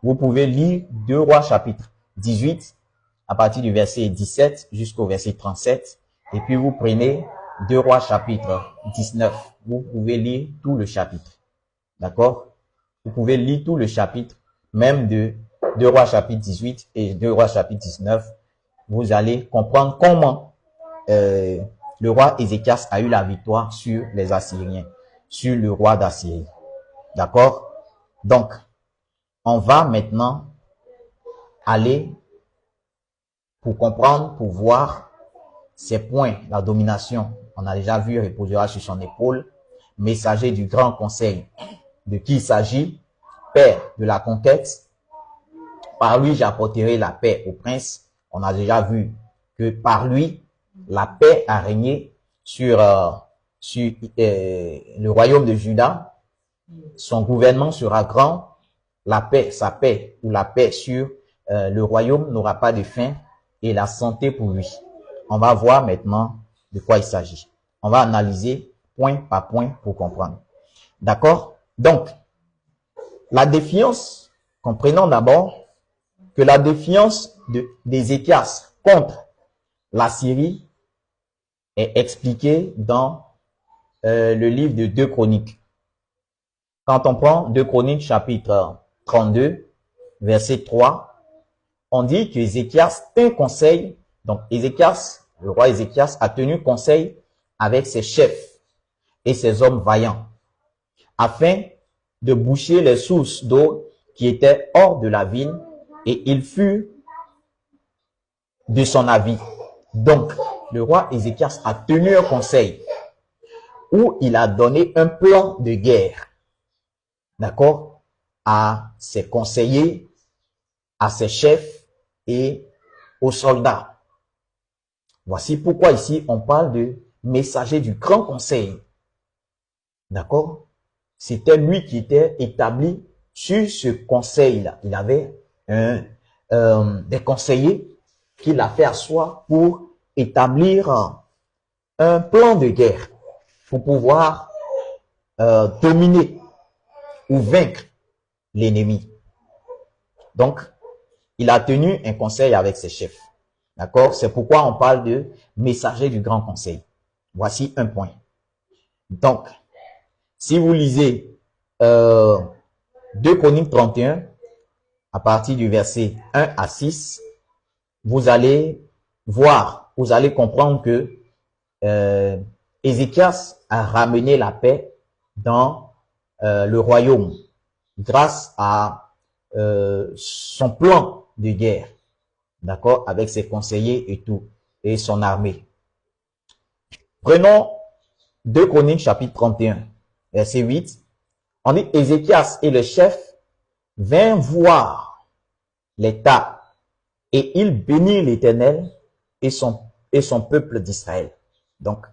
Vous pouvez lire 2 Rois chapitre 18 à partir du verset 17 jusqu'au verset 37. Et puis vous prenez 2 Rois chapitre 19. Vous pouvez lire tout le chapitre. D'accord? Vous pouvez lire tout le chapitre, même de 2 Rois chapitre 18 et 2 Rois chapitre 19. Vous allez comprendre comment le roi Ézéchias a eu la victoire sur les Assyriens, sur le roi d'Assyrie. D'accord? Donc, on va maintenant aller pour comprendre, pour voir ces points. La domination, on a déjà vu, reposera sur son épaule. Messager du grand conseil. De qui il s'agit? Père de la conquête. Par lui, j'apporterai la paix au prince. On a déjà vu que par lui, la paix a régné sur le royaume de Juda. Son gouvernement sera grand. La paix, sa paix ou la paix sur le royaume n'aura pas de fin et la santé pour lui. On va voir maintenant de quoi il s'agit. On va analyser point par point pour comprendre. D'accord? Donc, la défiance, comprenons d'abord que la défiance d'Ézéchias contre la Syrie est expliquée dans le livre de 2 Chroniques. Quand on prend 2 Chroniques chapitre 32, verset 3, on dit que Ézéchias tint conseil. Donc Ézéchias, le roi Ézéchias a tenu conseil avec ses chefs et ses hommes vaillants afin de boucher les sources d'eau qui étaient hors de la ville, et il fut de son avis. Donc, le roi Ézéchias a tenu un conseil où il a donné un plan de guerre, d'accord, à ses conseillers, à ses chefs et aux soldats. Voici pourquoi ici on parle de messager du grand conseil. D'accord? C'était lui qui était établi sur ce conseil-là. Il avait des conseillers qu'il a fait asseoir pour établir un plan de guerre pour pouvoir dominer ou vaincre l'ennemi. Donc, il a tenu un conseil avec ses chefs. D'accord? C'est pourquoi on parle de messager du grand conseil. Voici un point. Donc, si vous lisez 2 Chroniques 31, à partir du verset 1 à 6, vous allez voir, vous allez comprendre que Ézéchias a ramené la paix dans le royaume grâce à son plan de guerre, d'accord, avec ses conseillers et tout, et son armée. Prenons 2 Chroniques chapitre 31, verset 8. On dit Ézéchias et le chef vinrent voir l'état et il bénit l'Éternel et son peuple d'Israël. Donc,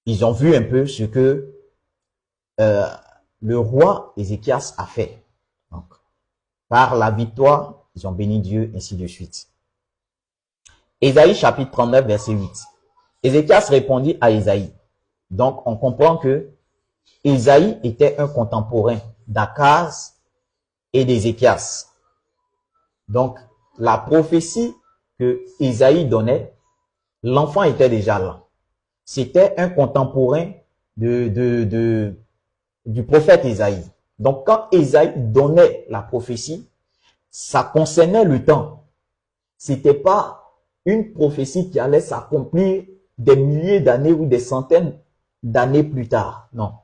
ils ont vu un peu ce que le roi Ézéchias a fait. Donc, par la victoire, ils ont béni Dieu, ainsi de suite. Ésaïe chapitre 39, verset 8. Ézéchias répondit à Ésaïe. Donc, on comprend que Ésaïe était un contemporain d'Akaz et d'Ézéchias. Donc, la prophétie que Ésaïe donnait, l'enfant était déjà là. C'était un contemporain du prophète Ésaïe. Donc, quand Ésaïe donnait la prophétie, ça concernait le temps. C'était pas une prophétie qui allait s'accomplir des milliers d'années ou des centaines d'années plus tard. Non.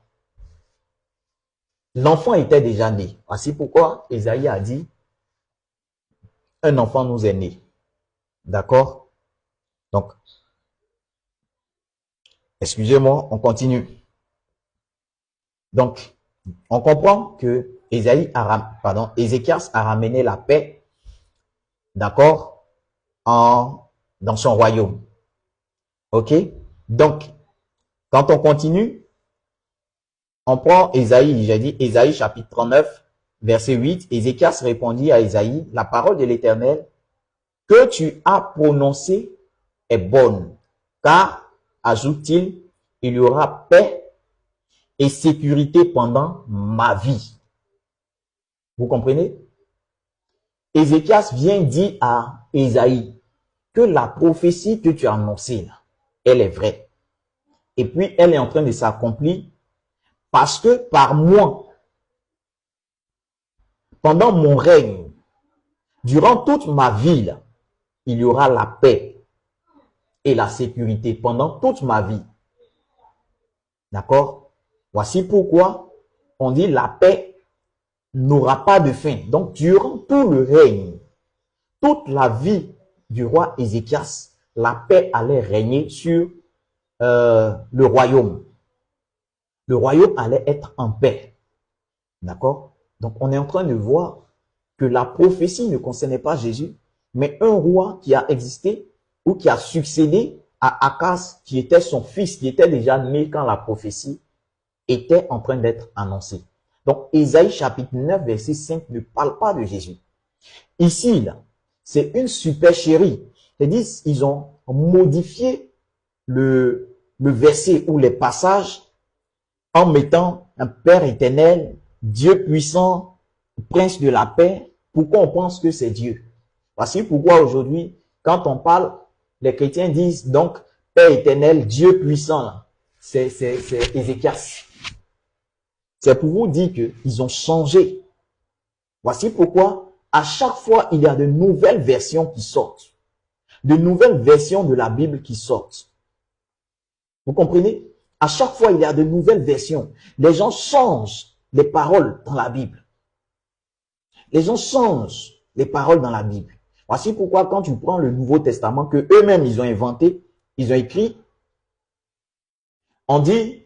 L'enfant était déjà né. Voici pourquoi Ésaïe a dit, un enfant nous est né. D'accord? Donc, excusez-moi, on continue. Donc, on comprend que Ézéchias a ramené la paix, d'accord, dans son royaume. Ok? Donc, quand on continue, on prend Ésaïe, j'ai dit Ésaïe chapitre 39, verset 8. Ézéchias répondit à Ésaïe, la parole de l'Éternel que tu as prononcée est bonne, car, ajoute-t-il, il y aura paix et sécurité pendant ma vie. Vous comprenez? Ézéchias vient dire à Ésaïe que la prophétie que tu as annoncée, là, elle est vraie. Et puis, elle est en train de s'accomplir parce que par moi, pendant mon règne, durant toute ma vie, là, il y aura la paix et la sécurité pendant toute ma vie. D'accord? Voici pourquoi on dit la paix n'aura pas de fin. Donc, durant tout le règne, toute la vie du roi Ézéchias, la paix allait régner sur le royaume. Le royaume allait être en paix. D'accord? Donc, on est en train de voir que la prophétie ne concernait pas Jésus, mais un roi qui a existé ou qui a succédé à Akaz, qui était son fils, qui était déjà né quand la prophétie était en train d'être annoncée. Donc, Ésaïe chapitre 9, verset 5 ne parle pas de Jésus. Ici, là, c'est une supercherie. C'est-à-dire, ils ont modifié le verset ou les passages en mettant un Père éternel, Dieu puissant, Prince de la paix. Pourquoi on pense que c'est Dieu? Voici pourquoi aujourd'hui, quand on parle, les chrétiens disent donc Père éternel, Dieu puissant. C'est Ézéchias. C'est pour vous dire qu'ils ont changé. Voici pourquoi, à chaque fois, il y a de nouvelles versions qui sortent. De nouvelles versions de la Bible qui sortent. Vous comprenez? À chaque fois, il y a de nouvelles versions. Les gens changent les paroles dans la Bible. Les gens changent les paroles dans la Bible. Voici pourquoi quand tu prends le Nouveau Testament que eux-mêmes ils ont inventé, ils ont écrit, on dit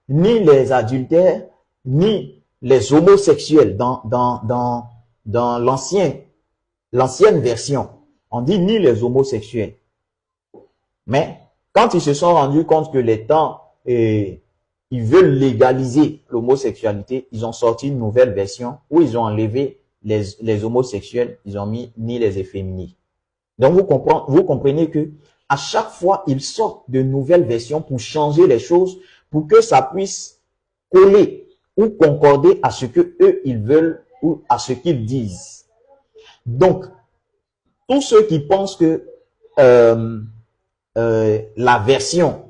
ni les adultères, ni les homosexuels dans l'ancienne version. On dit ni les homosexuels. Mais quand ils se sont rendus compte que les temps, ils veulent légaliser l'homosexualité, ils ont sorti une nouvelle version où ils ont enlevé les homosexuels, ils ont mis ni les efféminés. Donc vous comprenez que à chaque fois, ils sortent de nouvelles versions pour changer les choses, pour que ça puisse coller ou concorder à ce que eux ils veulent ou à ce qu'ils disent. Donc, tous ceux qui pensent que la version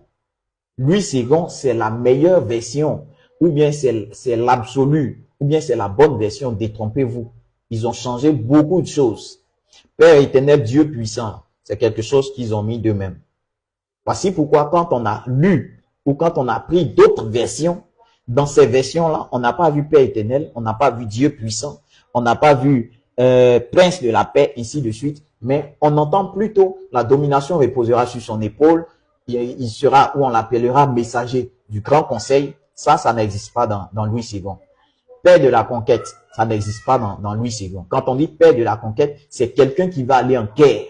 Louis II, c'est la meilleure version, ou bien c'est l'absolu, ou bien c'est la bonne version, détrompez-vous. Ils ont changé beaucoup de choses. Père éternel, Dieu puissant, c'est quelque chose qu'ils ont mis d'eux-mêmes. Voici pourquoi quand on a lu ou quand on a pris d'autres versions, dans ces versions-là, on n'a pas vu Père éternel, on n'a pas vu Dieu puissant, on n'a pas vu Prince de la paix, ainsi de suite, mais on entend plutôt la domination reposera sur son épaule, il sera, ou on l'appellera messager du grand conseil. Ça n'existe pas dans Louis II. Père de la conquête, ça n'existe pas dans Louis II. Quand on dit père de la conquête, c'est quelqu'un qui va aller en guerre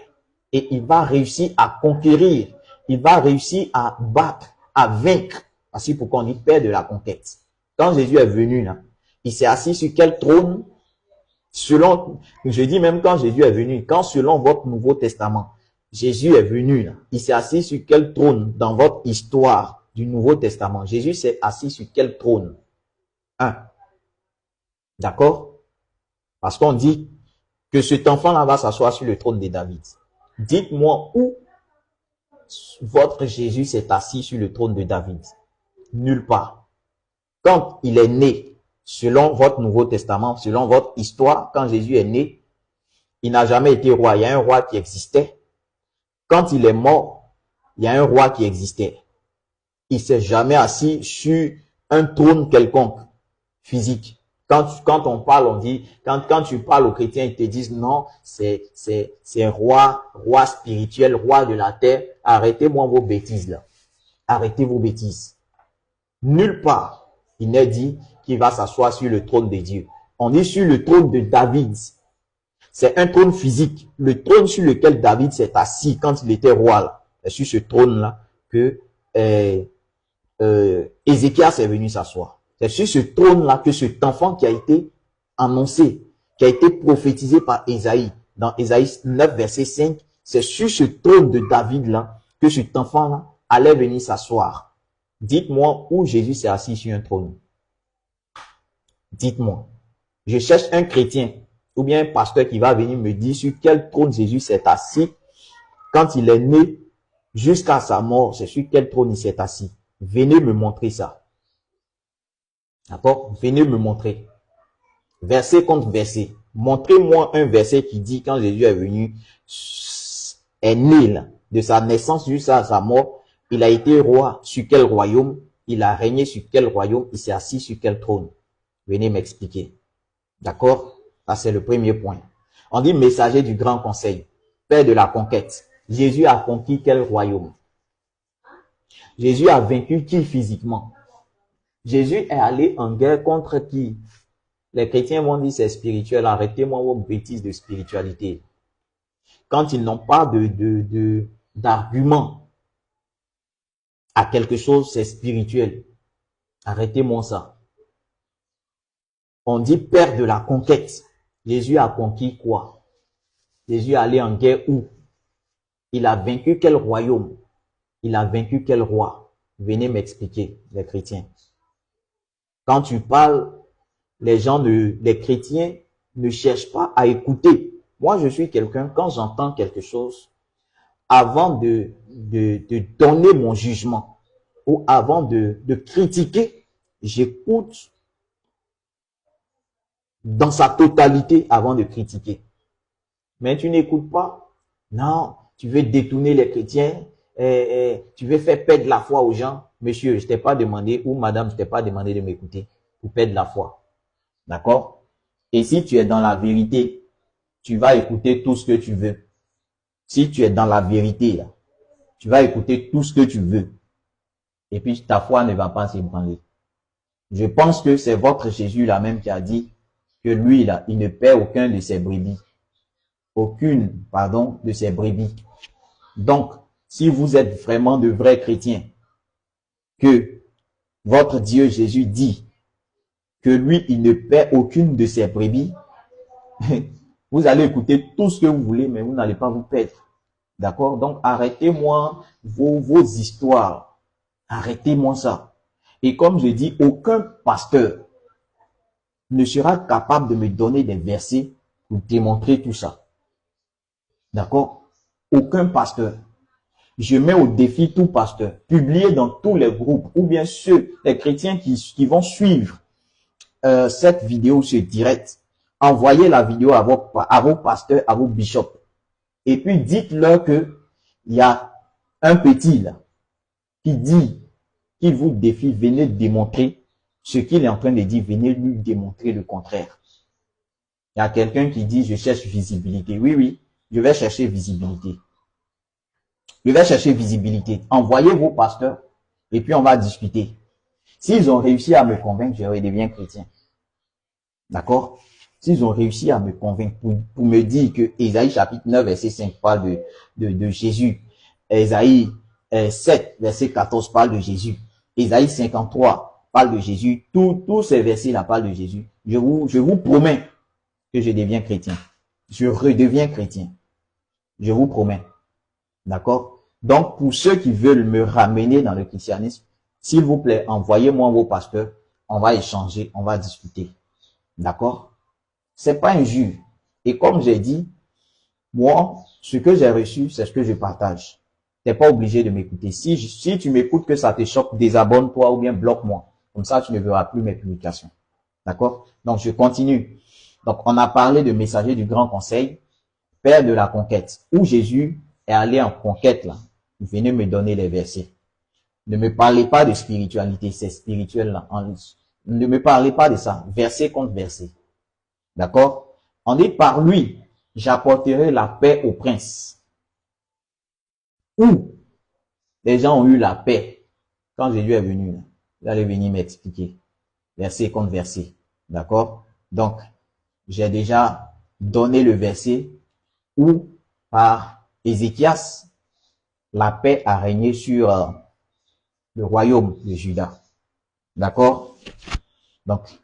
et il va réussir à conquérir, il va réussir à battre, à vaincre. Voici pourquoi on dit père de la conquête. Quand Jésus est venu là, il s'est assis sur quel trône? Selon, je dis même quand Jésus est venu, quand selon votre Nouveau Testament, Jésus est venu là, il s'est assis sur quel trône dans votre histoire du Nouveau Testament? Jésus s'est assis sur quel trône? D'accord? Parce qu'on dit que cet enfant-là va s'asseoir sur le trône de David. Dites-moi où votre Jésus s'est assis sur le trône de David. Nulle part. Quand il est né, selon votre Nouveau Testament, selon votre histoire, quand Jésus est né, il n'a jamais été roi. Il y a un roi qui existait. Quand il est mort, il y a un roi qui existait. Il s'est jamais assis sur un trône quelconque, physique. Quand on parle, on dit, quand tu parles aux chrétiens, ils te disent non, c'est roi spirituel, roi de la terre. Arrêtez-moi vos bêtises là. Arrêtez vos bêtises. Nulle part, il n'est dit qu'il va s'asseoir sur le trône de Dieu. On est sur le trône de David. C'est un trône physique. Le trône sur lequel David s'est assis quand il était roi, c'est sur ce trône-là que Ézéchias est venu s'asseoir. C'est sur ce trône-là que cet enfant qui a été annoncé, qui a été prophétisé par Ésaïe, dans Ésaïe 9, verset 5, c'est sur ce trône de David-là que cet enfant-là allait venir s'asseoir. Dites-moi où Jésus s'est assis sur un trône. Dites-moi. Je cherche un chrétien ou bien un pasteur qui va venir me dire sur quel trône Jésus s'est assis quand il est né jusqu'à sa mort. C'est sur quel trône il s'est assis. Venez me montrer ça. D'accord? Venez me montrer. Verset contre verset. Montrez-moi un verset qui dit quand Jésus est venu, est né là, de sa naissance jusqu'à sa mort, il a été roi sur quel royaume, il a régné sur quel royaume, il s'est assis sur quel trône. Venez m'expliquer. D'accord? Ça, c'est le premier point. On dit messager du grand conseil, père de la conquête. Jésus a conquis quel royaume? Jésus a vaincu qui physiquement? Jésus est allé en guerre contre qui? Les chrétiens vont dire c'est spirituel. Arrêtez-moi vos bêtises de spiritualité. Quand ils n'ont pas d'argument à quelque chose, c'est spirituel. Arrêtez-moi ça. On dit père de la conquête. Jésus a conquis quoi? Jésus est allé en guerre où? Il a vaincu quel royaume? Il a vaincu quel roi? Venez m'expliquer, les chrétiens. Quand tu parles, les chrétiens ne cherchent pas à écouter. Moi, je suis quelqu'un, quand j'entends quelque chose, avant de donner mon jugement ou avant de critiquer, j'écoute dans sa totalité avant de critiquer. Mais tu n'écoutes pas. Non, tu veux détourner les chrétiens, tu veux faire perdre la foi aux gens. Monsieur, je t'ai pas demandé, ou madame, je t'ai pas demandé de m'écouter pour perdre la foi. D'accord? Et si tu es dans la vérité, tu vas écouter tout ce que tu veux. Si tu es dans la vérité, là, tu vas écouter tout ce que tu veux. Et puis ta foi ne va pas s'ébranler. Je pense que c'est votre Jésus là même qui a dit que lui là, il ne perd aucun de ses brebis. Aucune, pardon, de ses brebis. Donc, si vous êtes vraiment de vrais chrétiens, que votre Dieu Jésus dit que lui, il ne perd aucune de ses brebis, vous allez écouter tout ce que vous voulez, mais vous n'allez pas vous perdre. D'accord? Donc, arrêtez-moi vos histoires. Arrêtez-moi ça. Et comme je dis, aucun pasteur ne sera capable de me donner des versets pour démontrer tout ça. D'accord? Aucun pasteur. Je mets au défi tout pasteur. Publiez dans tous les groupes, ou bien ceux, les chrétiens qui vont suivre cette vidéo, ce direct. Envoyez la vidéo à vos pasteurs, à vos bishops. Et puis dites-leur que il y a un petit là qui dit qu'il vous défie, venez démontrer ce qu'il est en train de dire, venez lui démontrer le contraire. Il y a quelqu'un qui dit je cherche visibilité. Oui, oui, je vais chercher visibilité. Je vais chercher visibilité. Envoyez vos pasteurs et puis on va discuter. S'ils ont réussi à me convaincre, je redeviens chrétien. D'accord? S'ils ont réussi à me convaincre pour me dire que Ésaïe chapitre 9 verset 5 parle de Jésus, Ésaïe 7 verset 14 parle de Jésus, Ésaïe 53 parle de Jésus, tous ces versets-là parlent de Jésus. Je vous promets que je deviens chrétien. Je redeviens chrétien. Je vous promets. D'accord? Donc, pour ceux qui veulent me ramener dans le christianisme, s'il vous plaît, envoyez-moi vos pasteurs. On va échanger, on va discuter. D'accord? C'est pas injure. Et comme j'ai dit, moi, ce que j'ai reçu, c'est ce que je partage. T'es pas obligé de m'écouter. Si tu m'écoutes que ça te choque, désabonne-toi ou bien bloque-moi. Comme ça, tu ne verras plus mes publications. D'accord? Donc, je continue. Donc, on a parlé de messager du grand conseil, père de la conquête, où Jésus est allé en conquête, là. Venez me donner les versets. Ne me parlez pas de spiritualité, c'est spirituel, là. Ne me parlez pas de ça. Verset contre verset. D'accord? On dit par lui, j'apporterai la paix au prince. Où les gens ont eu la paix quand Jésus est venu, là. Vous allez venir m'expliquer. Verset contre verset. D'accord? Donc, j'ai déjà donné le verset où, par Ézéchias, la paix a régné sur le royaume de Juda. D'accord? Donc,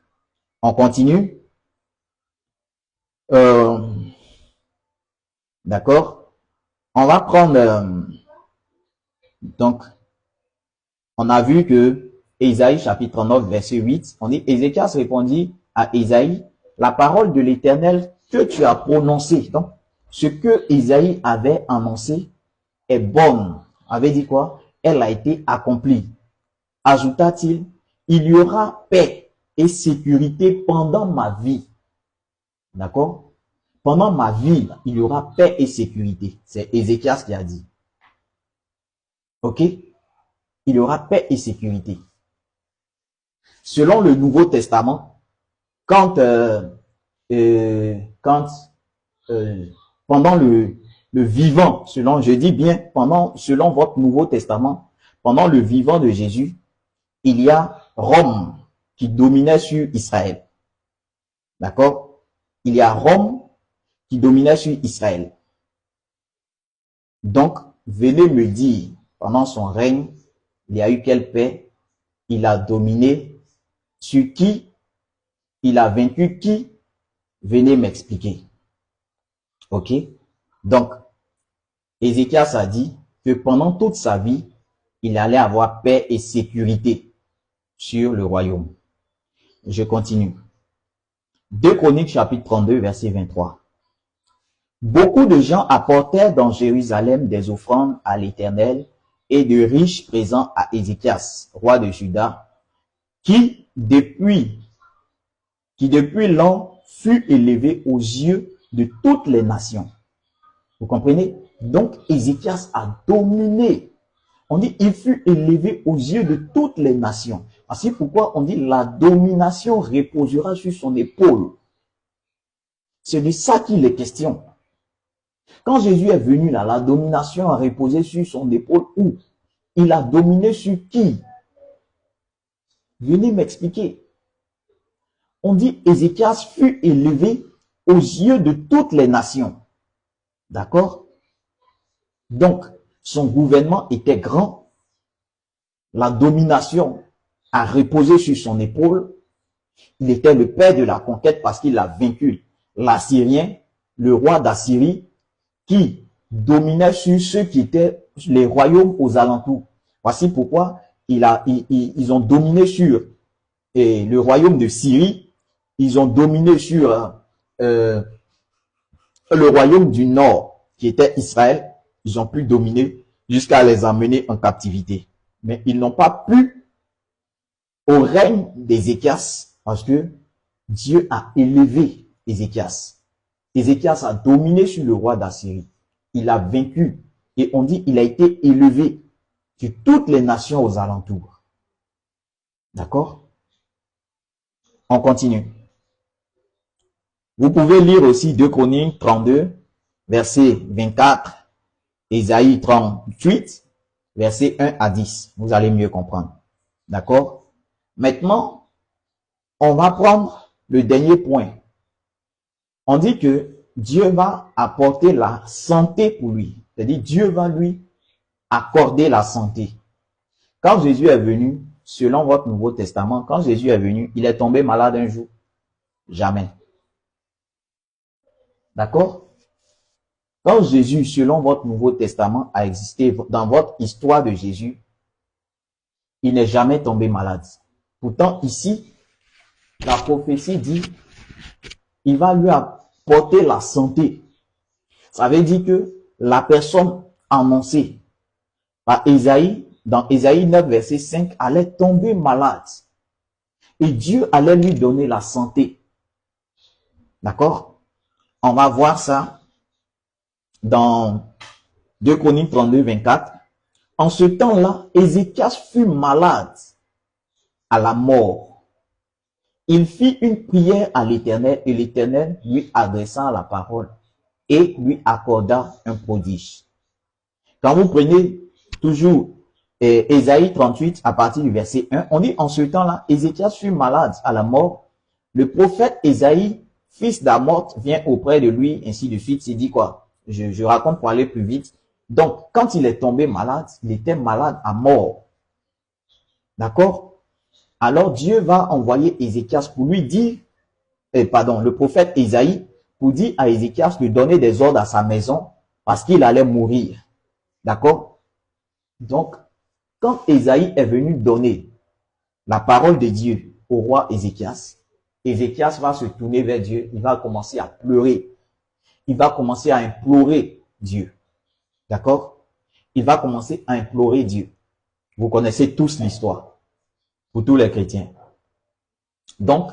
on continue. D'accord? On va prendre... donc, on a vu que Ésaïe chapitre 9 verset 8, on dit Ézéchias répondit à Ésaïe, la parole de l'Éternel que tu as prononcée, donc ce que Isaïe avait annoncé est bonne. Avait dit quoi? Elle a été accomplie. Ajouta-t-il, il y aura paix et sécurité pendant ma vie. D'accord? Pendant ma vie, il y aura paix et sécurité. C'est Ézéchias qui a dit. Ok? Il y aura paix et sécurité. Selon le Nouveau Testament, quand pendant le vivant, je dis bien, selon votre Nouveau Testament, pendant le vivant de Jésus, il y a Rome qui dominait sur Israël. D'accord? Il y a Rome qui dominait sur Israël. Donc, venez me dire, pendant son règne, il y a eu quelle paix? Il a dominé sur qui? Il a vaincu qui? Venez m'expliquer. Ok? Donc, Ézéchias a dit que pendant toute sa vie, il allait avoir paix et sécurité sur le royaume. Je continue. 2 Chroniques chapitre 32 verset 23. Beaucoup de gens apportèrent dans Jérusalem des offrandes à l'Éternel et de riches présents à Ézéchias, roi de Juda, qui depuis l'an fut élevé aux yeux de toutes les nations. Vous comprenez? Donc Ézéchias a dominé. On dit il fut élevé aux yeux de toutes les nations. C'est pourquoi on dit la domination reposera sur son épaule. C'est de ça qu'il est question. Quand Jésus est venu là, la domination a reposé sur son épaule où? Il a dominé sur qui? Venez m'expliquer. On dit Ézéchias fut élevé aux yeux de toutes les nations. D'accord? Donc, son gouvernement était grand. La domination a reposé sur son épaule. Il était le père de la conquête parce qu'il a vaincu l'Assyrien, le roi d'Assyrie, qui dominait sur ceux qui étaient les royaumes aux alentours. Voici pourquoi ils ont dominé sur le royaume de Syrie, ils ont dominé sur le royaume du nord, qui était Israël. Ils ont pu dominer jusqu'à les emmener en captivité. Mais ils n'ont pas pu au règne d'Ézéchias, parce que Dieu a élevé Ézéchias. Ézéchias a dominé sur le roi d'Assyrie. Il a vaincu. Et on dit il a été élevé sur toutes les nations aux alentours. D'accord? On continue. Vous pouvez lire aussi 2 Chroniques 32, verset 24, Ésaïe 38, verset 1 à 10. Vous allez mieux comprendre. D'accord? Maintenant, on va prendre le dernier point. On dit que Dieu va apporter la santé pour lui. C'est-à-dire, Dieu va lui accorder la santé. Quand Jésus est venu, selon votre Nouveau Testament, quand Jésus est venu, il est tombé malade un jour? Jamais. D'accord? Quand Jésus, selon votre Nouveau Testament, a existé dans votre histoire de Jésus, il n'est jamais tombé malade. Pourtant, ici, la prophétie dit, il va lui apporter la santé. Ça veut dire que la personne annoncée par Ésaïe, dans Ésaïe 9, verset 5, allait tomber malade. Et Dieu allait lui donner la santé. D'accord? On va voir ça dans 2 Chroniques 32, 24. En ce temps-là, Ézéchias fut malade à la mort. Il fit une prière à l'Éternel et l'Éternel lui adressa la parole et lui accorda un prodige. Quand vous prenez toujours Ésaïe 38 à partir du verset 1, on dit en ce temps-là, Ézéchias fut malade à la mort. Le prophète Ésaïe, fils d'Amoth, vient auprès de lui, ainsi de suite. Il dit quoi? Je raconte pour aller plus vite. Donc, quand il est tombé malade, il était malade à mort. D'accord? Alors, Dieu va envoyer Ézéchias pour lui dire, le prophète Ésaïe, pour dire à Ézéchias de donner des ordres à sa maison parce qu'il allait mourir. D'accord? Donc, quand Ésaïe est venu donner la parole de Dieu au roi Ézéchias, Ézéchias va se tourner vers Dieu, il va commencer à pleurer. Il va commencer à implorer Dieu. D'accord? Il va commencer à implorer Dieu. Vous connaissez tous l'histoire, pour tous les chrétiens. Donc,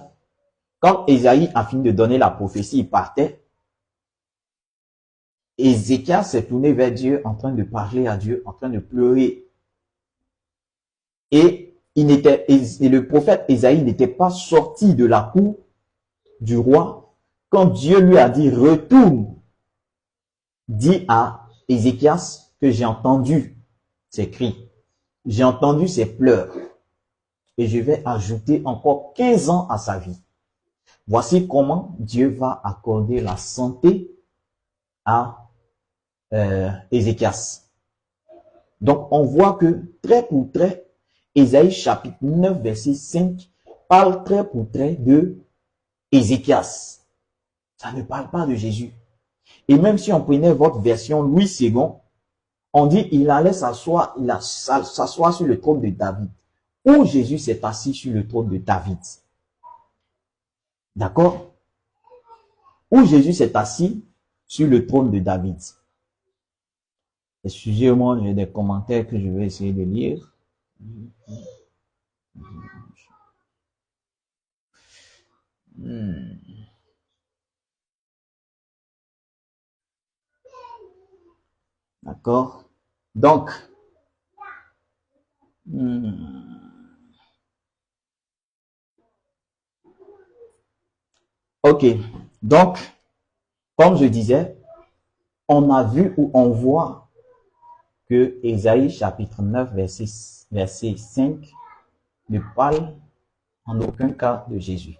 quand Ésaïe a fini de donner la prophétie, il partait. Ézéchias s'est tourné vers Dieu en train de parler à Dieu, en train de pleurer. Et le prophète Ésaïe n'était pas sorti de la cour du roi quand Dieu lui a dit, retourne, dis à Ézéchias que j'ai entendu ses cris, j'ai entendu ses pleurs, et je vais ajouter encore 15 ans à sa vie. Voici comment Dieu va accorder la santé à Ézéchias. Donc, on voit que trait pour trait, Ésaïe chapitre 9, verset 5, parle trait pour trait de Ézéchias. Ça ne parle pas de Jésus. Et même si on prenait votre version Louis II, on dit il allait s'asseoir sur le trône de David. Où Jésus s'est assis sur le trône de David. D'accord? Où Jésus s'est assis sur le trône de David. Excusez-moi, j'ai des commentaires que je vais essayer de lire. D'accord? Donc, ok. Donc, comme je disais, on a vu ou on voit que Ésaïe chapitre 9, verset 5 ne parle en aucun cas de Jésus.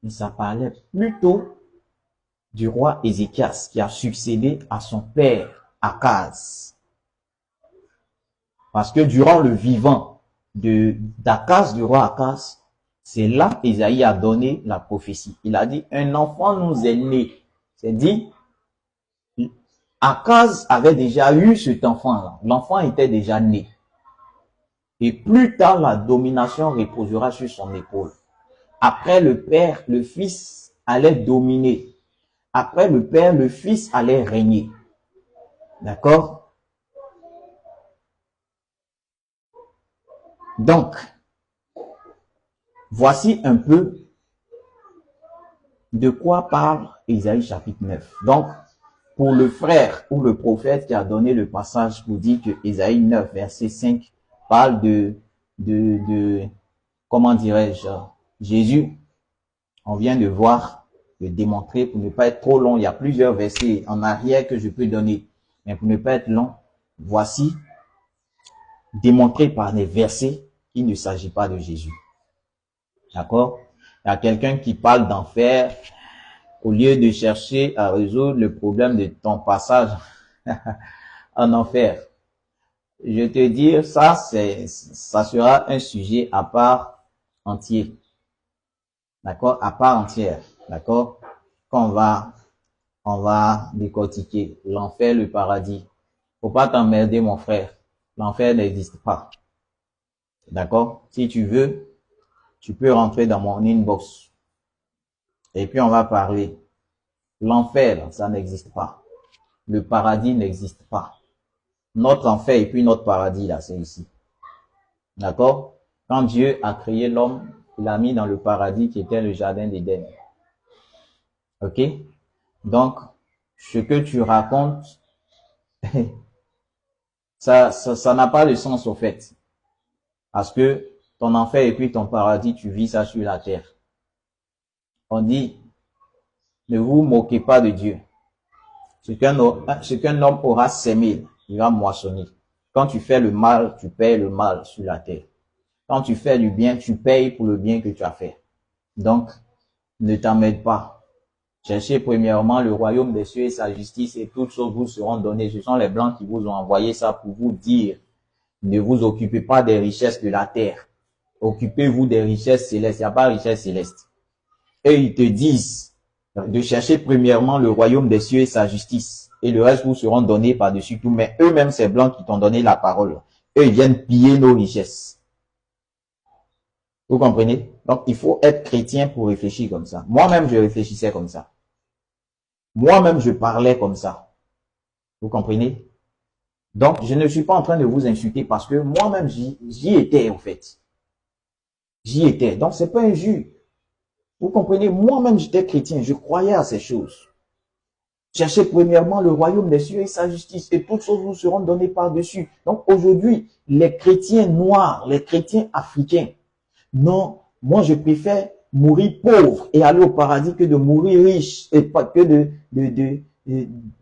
Mais ça parlait plutôt du roi Ézéchias qui a succédé à son père Akaz. Parce que durant le vivant d'Akaz, du roi Akaz, c'est là qu'Ésaïe a donné la prophétie. Il a dit, un enfant nous est né. C'est dit, Akaz avait déjà eu cet enfant-là. L'enfant était déjà né. Et plus tard, la domination reposera sur son épaule. Après le père, le fils allait dominer. Après le père, le fils allait régner. D'accord? Donc, voici un peu de quoi parle Ésaïe chapitre 9. Donc, pour le frère ou le prophète qui a donné le passage pour dire que Ésaïe 9, verset 5, parle comment dirais-je, Jésus, on vient de voir, de démontrer, pour ne pas être trop long, il y a plusieurs versets en arrière que je peux donner, mais pour ne pas être long, voici, démontré par des versets qu'il ne s'agit pas de Jésus. D'accord? Il y a quelqu'un qui parle d'enfer, au lieu de chercher à résoudre le problème de ton passage en enfer. Je te dis, ça sera un sujet à part entier. D'accord? À part entière. D'accord? Qu'on on va décortiquer l'enfer, le paradis. Faut pas t'emmerder, mon frère. L'enfer n'existe pas. D'accord? Si tu veux, tu peux rentrer dans mon inbox. Et puis on va parler. L'enfer, ça n'existe pas. Le paradis n'existe pas. Notre enfer et puis notre paradis, là, c'est ici. D'accord? Quand Dieu a créé l'homme, il l'a mis dans le paradis qui était le jardin d'Éden. Ok? Donc, ce que tu racontes, ça n'a pas de sens au fait. Parce que ton enfer et puis ton paradis, tu vis ça sur la terre. On dit, ne vous moquez pas de Dieu. Ce qu'un homme aura sémé, il va moissonner. Quand tu fais le mal, tu payes le mal sur la terre. Quand tu fais du bien, tu payes pour le bien que tu as fait. Donc, ne t'emmerde pas. Cherchez premièrement le royaume des cieux et sa justice et toutes choses vous seront données. Ce sont les blancs qui vous ont envoyé ça pour vous dire, ne vous occupez pas des richesses de la terre. Occupez-vous des richesses célestes. Il n'y a pas de richesse céleste. Et ils te disent de chercher premièrement le royaume des cieux et sa justice. Et le reste vous seront donnés par-dessus tout. Mais eux-mêmes, ces blancs qui t'ont donné la parole, eux, ils viennent piller nos richesses. Vous comprenez? Donc, il faut être chrétien pour réfléchir comme ça. Moi-même, je réfléchissais comme ça. Moi-même, je parlais comme ça. Vous comprenez? Donc, je ne suis pas en train de vous insulter parce que moi-même, j'y étais, en fait. J'y étais. Donc, c'est pas injure. Vous comprenez? Moi-même, j'étais chrétien. Je croyais à ces choses. Cherchez premièrement le royaume des cieux et sa justice, et toutes choses vous seront données par-dessus. Donc, aujourd'hui, les chrétiens noirs, les chrétiens africains, non, moi, je préfère mourir pauvre et aller au paradis que de mourir riche, et pas que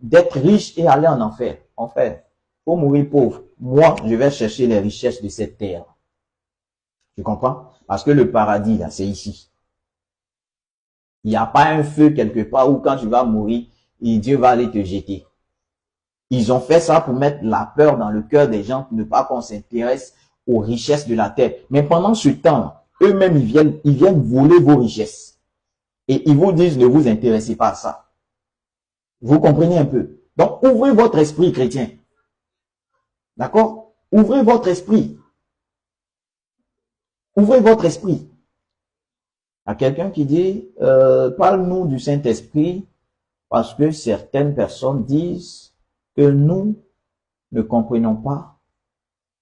d'être riche et aller en enfer. En fait, faut mourir pauvre. Moi, je vais chercher les richesses de cette terre. Tu comprends? Parce que le paradis, là, c'est ici. Il n'y a pas un feu quelque part où quand tu vas mourir, et Dieu va aller te jeter. Ils ont fait ça pour mettre la peur dans le cœur des gens, pour ne pas qu'on s'intéresse aux richesses de la terre. Mais pendant ce temps, eux-mêmes, ils viennent voler vos richesses. Et ils vous disent, ne vous intéressez pas à ça. Vous comprenez un peu? Donc, ouvrez votre esprit chrétien. D'accord? Ouvrez votre esprit. Ouvrez votre esprit. Il y a quelqu'un qui dit, parle-nous du Saint-Esprit, parce que certaines personnes disent que nous ne comprenons pas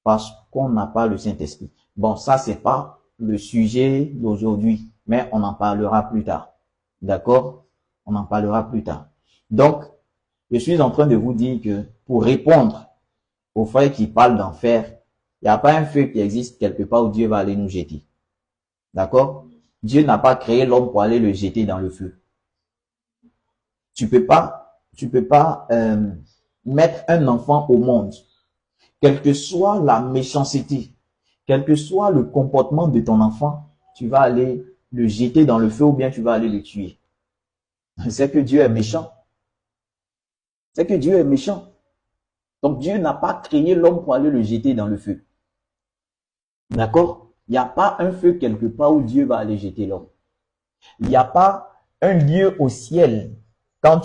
parce qu'on n'a pas le Saint-Esprit. Bon, ça, c'est pas le sujet d'aujourd'hui, mais on en parlera plus tard. D'accord? On en parlera plus tard. Donc, je suis en train de vous dire que pour répondre aux frères qui parlent d'enfer, il n'y a pas un feu qui existe quelque part où Dieu va aller nous jeter. D'accord? Dieu n'a pas créé l'homme pour aller le jeter dans le feu. Tu peux pas mettre un enfant au monde, quelle que soit la méchanceté, quel que soit le comportement de ton enfant, tu vas aller le jeter dans le feu ou bien tu vas aller le tuer. C'est que Dieu est méchant. C'est que Dieu est méchant. Donc Dieu n'a pas créé l'homme pour aller le jeter dans le feu. D'accord? Il n'y a pas un feu quelque part où Dieu va aller jeter l'homme. Il n'y a pas un lieu au ciel. Quand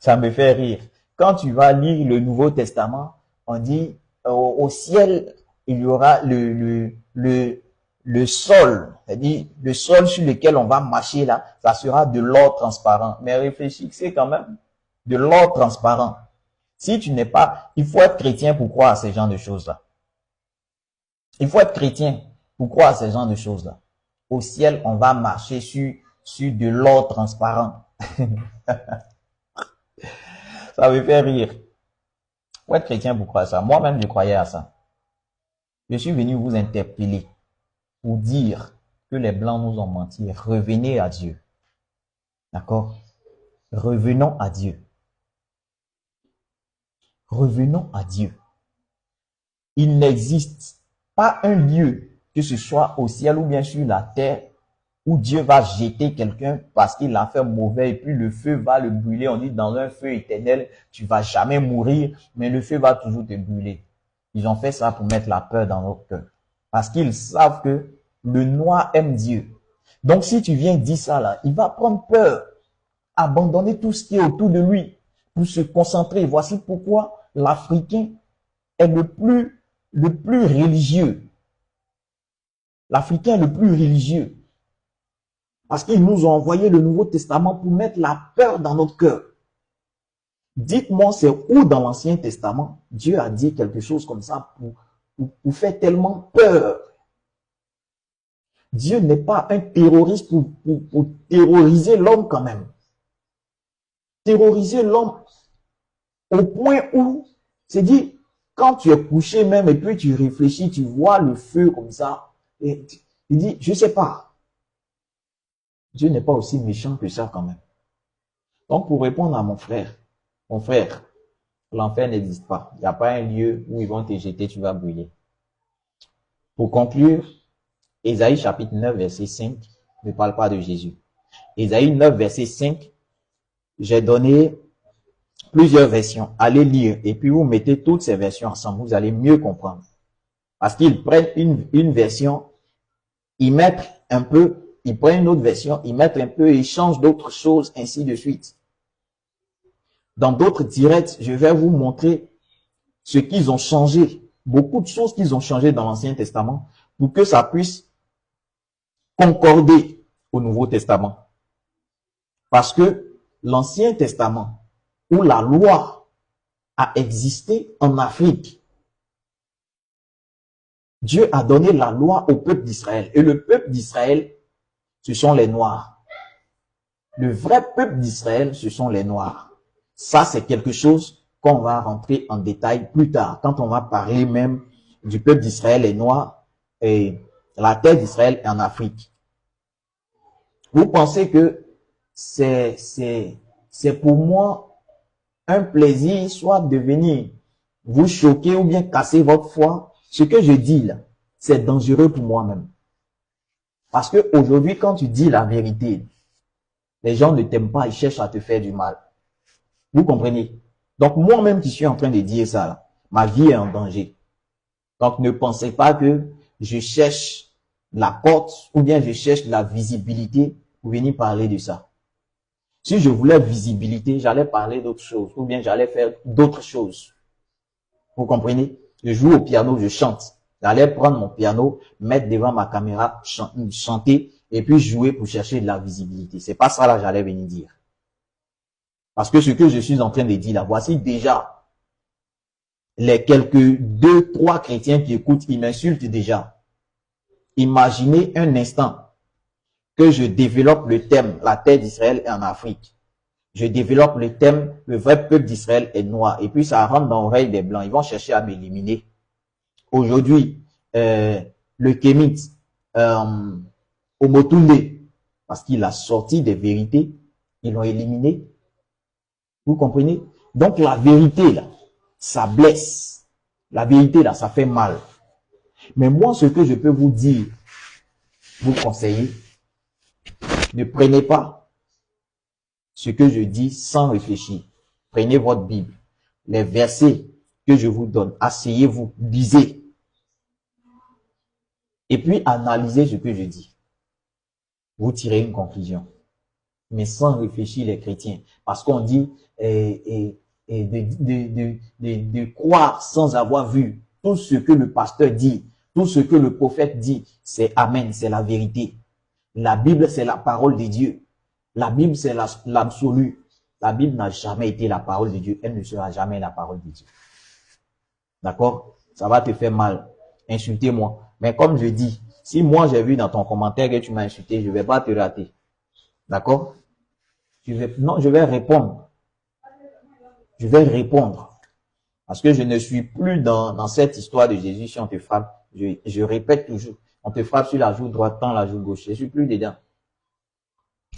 ça me fait rire. Quand tu vas lire le Nouveau Testament, on dit au ciel, il y aura le sol, c'est-à-dire le sol sur lequel on va marcher là, ça sera de l'or transparent. Mais réfléchissez quand même, de l'or transparent. Si tu n'es pas, il faut être chrétien pour croire à ces genres de choses-là. Il faut être chrétien pour croire à ces genres de choses-là. Au ciel, on va marcher sur de l'or transparent. Ça me fait rire. Faut être chrétien pour croire à ça. Moi-même, je croyais à ça. Je suis venu vous interpeller pour dire que les Blancs nous ont menti. Revenez à Dieu. D'accord? Revenons à Dieu. Revenons à Dieu. Il n'existe pas un lieu, que ce soit au ciel ou bien sur la terre, où Dieu va jeter quelqu'un parce qu'il a fait mauvais et puis le feu va le brûler. On dit dans un feu éternel, tu vas jamais mourir, mais le feu va toujours te brûler. Ils ont fait ça pour mettre la peur dans notre cœur. Parce qu'ils savent que le noir aime Dieu. Donc si tu viens dire ça là, il va prendre peur, abandonner tout ce qui est autour de lui pour se concentrer. Voici pourquoi l'Africain est le plus religieux. L'Africain est le plus religieux. Parce qu'ils nous ont envoyé le Nouveau Testament pour mettre la peur dans notre cœur. Dites-moi, c'est où dans l'Ancien Testament Dieu a dit quelque chose comme ça pour faire tellement peur. Dieu n'est pas un terroriste pour terroriser l'homme quand même. Terroriser l'homme au point où, c'est dit, quand tu es couché même et puis tu réfléchis, tu vois le feu comme ça, et il dit, je sais pas. Dieu n'est pas aussi méchant que ça quand même. Donc pour répondre à mon frère, l'enfer n'existe pas. Il n'y a pas un lieu où ils vont te jeter, tu vas brûler. Pour conclure, Ésaïe chapitre 9 verset 5 ne parle pas de Jésus. Ésaïe 9 verset 5, j'ai donné plusieurs versions. Allez lire et puis vous mettez toutes ces versions ensemble, vous allez mieux comprendre. Parce qu'ils prennent une version, ils mettent un peu, ils prennent une autre version, ils mettent un peu, ils changent d'autres choses, ainsi de suite. Dans d'autres directs, je vais vous montrer ce qu'ils ont changé. Beaucoup de choses qu'ils ont changé dans l'Ancien Testament pour que ça puisse concorder au Nouveau Testament. Parce que l'Ancien Testament, où la loi a existé en Afrique, Dieu a donné la loi au peuple d'Israël. Et le peuple d'Israël, ce sont les Noirs. Le vrai peuple d'Israël, ce sont les Noirs. Ça, c'est quelque chose qu'on va rentrer en détail plus tard, quand on va parler même du peuple d'Israël et Noirs et la terre d'Israël en Afrique. Vous pensez que c'est pour moi un plaisir, soit de venir vous choquer ou bien casser votre foi. Ce que je dis là, c'est dangereux pour moi-même. Parce que aujourd'hui, quand tu dis la vérité, les gens ne t'aiment pas, ils cherchent à te faire du mal. Vous comprenez? Donc moi-même qui suis en train de dire ça, là, ma vie est en danger. Donc ne pensez pas que je cherche la cote ou bien je cherche la visibilité pour venir parler de ça. Si je voulais visibilité, j'allais parler d'autres choses ou bien j'allais faire d'autres choses. Vous comprenez? Je joue au piano, je chante. J'allais prendre mon piano, mettre devant ma caméra, chanter et puis jouer pour chercher de la visibilité. C'est pas ça là j'allais venir dire. Parce que ce que je suis en train de dire là, voici déjà les quelques 2, 3 chrétiens qui écoutent, ils m'insultent déjà. Imaginez un instant que je développe le thème, la terre d'Israël est en Afrique. Je développe le thème, le vrai peuple d'Israël est noir. Et puis ça rentre dans l'oreille des Blancs. Ils vont chercher à m'éliminer. Aujourd'hui, le Kémite, Omotunde, parce qu'il a sorti des vérités, ils l'ont éliminé. Vous comprenez? Donc la vérité là, ça blesse. La vérité là, ça fait mal. Mais moi, ce que je peux vous dire, vous conseiller, ne prenez pas ce que je dis sans réfléchir. Prenez votre Bible, les versets que je vous donne, asseyez-vous, lisez. Et puis analysez ce que je dis. Vous tirez une conclusion. Mais sans réfléchir les chrétiens. Parce qu'on dit de croire sans avoir vu. Tout ce que le pasteur dit, tout ce que le prophète dit, c'est Amen, c'est la vérité. La Bible, c'est la parole de Dieu. La Bible, c'est l'absolu. La Bible n'a jamais été la parole de Dieu. Elle ne sera jamais la parole de Dieu. D'accord? Ça va te faire mal. Insultez-moi. Mais comme je dis, si moi j'ai vu dans ton commentaire que tu m'as insulté, je ne vais pas te rater. D'accord? Non, je vais répondre. Je vais répondre. Parce que je ne suis plus dans cette histoire de Jésus. Si on te frappe, je répète toujours. On te frappe sur la joue droite, tant la joue gauche. Je suis plus dedans.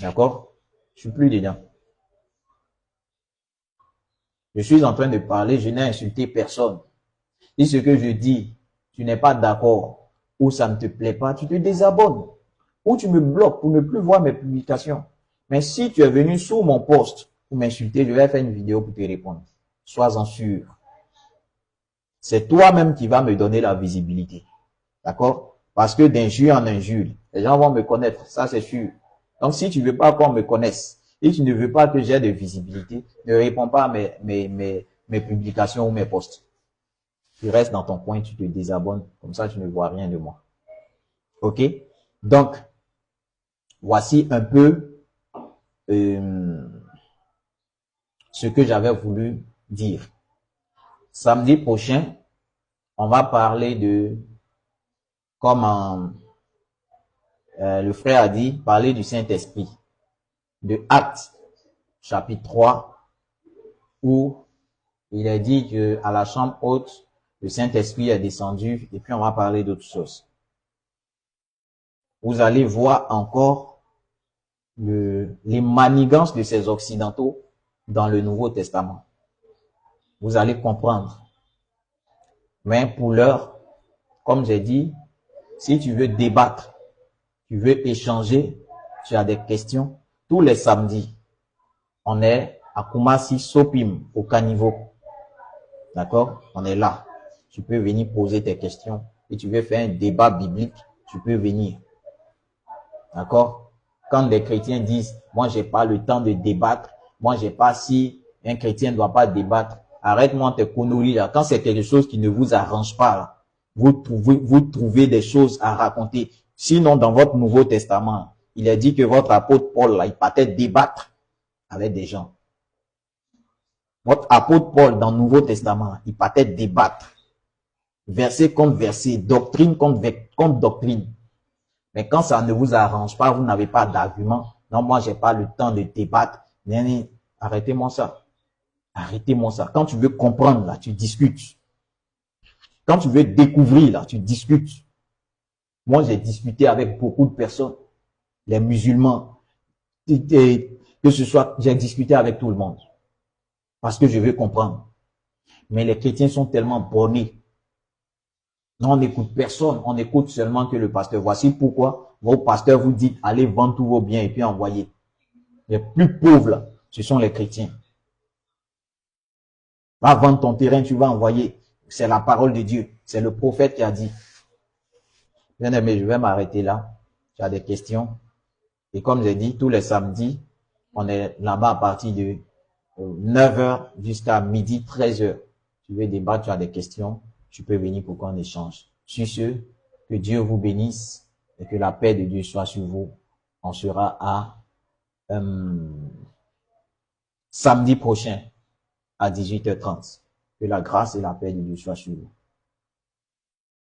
D'accord? Je suis plus dedans. Je suis en train de parler, je n'ai insulté personne. Si ce que je dis, tu n'es pas d'accord ou ça ne te plaît pas, tu te désabonnes. Ou tu me bloques pour ne plus voir mes publications. Mais si tu es venu sous mon post pour m'insulter, je vais faire une vidéo pour te répondre. Sois-en sûr. C'est toi-même qui vas me donner la visibilité. D'accord? Parce que d'injure en injure, les gens vont me connaître. Ça, c'est sûr. Donc, si tu ne veux pas qu'on me connaisse et tu ne veux pas que j'ai de visibilité, ne réponds pas à mes publications ou mes posts. Tu restes dans ton coin, tu te désabonnes. Comme ça, tu ne vois rien de moi. OK? Donc, voici un peu ce que j'avais voulu dire. Samedi prochain, on va parler de, comme le frère a dit, parler du Saint-Esprit. De Actes, chapitre 3, où il est dit qu'à la chambre haute, le Saint-Esprit est descendu, et puis on va parler d'autres choses. Vous allez voir encore les manigances de ces Occidentaux dans le Nouveau Testament. Vous allez comprendre. Mais pour l'heure, comme j'ai dit, si tu veux débattre, tu veux échanger, tu as des questions, tous les samedis, on est à Kumasi Sopim, au caniveau. D'accord? On est là. Tu peux venir poser tes questions. Et tu veux faire un débat biblique, tu peux venir. D'accord? Quand les chrétiens disent, moi j'ai pas le temps de débattre, moi j'ai pas si un chrétien ne doit pas débattre, arrête-moi tes conneries là. Quand c'est quelque chose qui ne vous arrange pas là, vous trouvez des choses à raconter. Sinon, dans votre Nouveau Testament, il est dit que votre apôtre Paul, là, il partait débattre avec des gens. Votre apôtre Paul, dans le Nouveau Testament, il partait débattre. Verset contre verset, doctrine contre doctrine. Mais quand ça ne vous arrange pas, vous n'avez pas d'argument. Non, moi, j'ai pas le temps de débattre. Arrêtez-moi ça. Arrêtez-moi ça. Quand tu veux comprendre, là, tu discutes. Quand tu veux découvrir, là, tu discutes. Moi, j'ai discuté avec beaucoup de personnes. Les musulmans. Que ce soit, j'ai discuté avec tout le monde. Parce que je veux comprendre. Mais les chrétiens sont tellement bornés. Non, on n'écoute personne. On écoute seulement que le pasteur. Voici pourquoi vos pasteurs vous disent, allez vendre tous vos biens et puis envoyer. Les plus pauvres, là, ce sont les chrétiens. Va vendre ton terrain, tu vas envoyer. C'est la parole de Dieu. C'est le prophète qui a dit. Bien aimé, je vais m'arrêter là. Tu as des questions. Et comme j'ai dit, tous les samedis, on est là-bas à partir de 9h jusqu'à midi, 13h. Tu veux débattre, tu as des questions, tu peux venir pour qu'on échange. Sur ce, que Dieu vous bénisse et que la paix de Dieu soit sur vous. On sera à samedi prochain à 18h30. Que la grâce et la paix de Dieu soient sur vous.